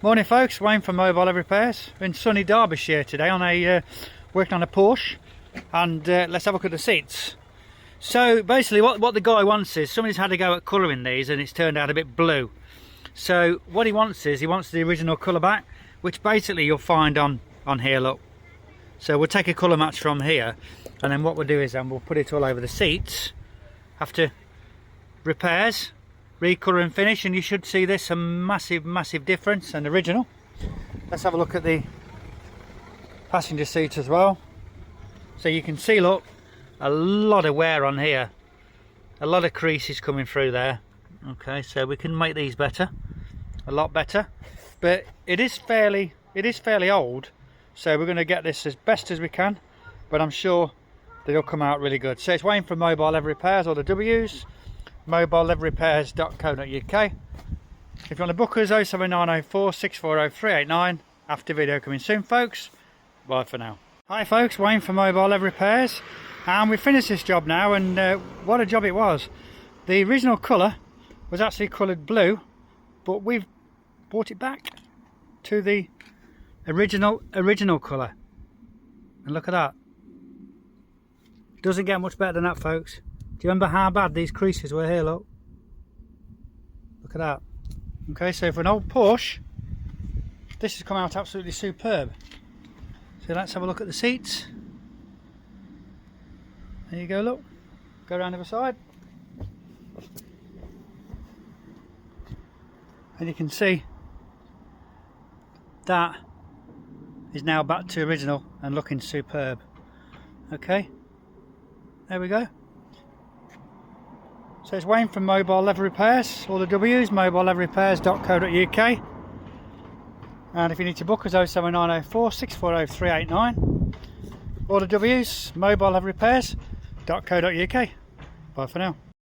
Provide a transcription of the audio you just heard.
Morning folks, Wayne from Mobile Leather Repairs. We're in sunny Derbyshire today on working on a Porsche, and let's have a look at the seats. So basically what the guy wants is, somebody's had a go at colouring these and it's turned out a bit blue. So what he wants is, he wants the original colour back, which basically you'll find on here, look. So we'll take a colour match from here, and then what we'll do is then we'll put it all over the seats. After repairs, recolour and finish, and you should see this a massive difference and original. Let's have a look at the passenger seat as well. So you can see, look, a lot of wear on here, a lot of creases coming through there. Okay, so we can make these better, a lot better, but it is fairly old, so we're going to get this as best as we can, but I'm sure that it'll come out really good. So it's Wayne from Mobile Leather Repairs, all the W's, mobileleatherrepairs.co.uk. If you want to book us, 07904 640 389. After video coming soon, folks. Bye for now. Hi folks, Wayne from Mobile Leather Repairs, and we finished this job now, and what a job it was. The original colour was actually coloured blue, but we've brought it back to the original colour, and look at that. Doesn't get much better than that, folks. Do you remember how bad these creases were here? Look at that. Okay, so for an old Porsche, this has come out absolutely superb. So let's have a look at the seats. There you go, look. Go around the other side. And you can see that is now back to original and looking superb. Okay, there we go. So it's Wayne from Mobile Leather Repairs, all the W's, mobileleatherrepairs.co.uk. And if you need to book us, 07904 640 389. All the W's, mobileleatherrepairs.co.uk. Bye for now.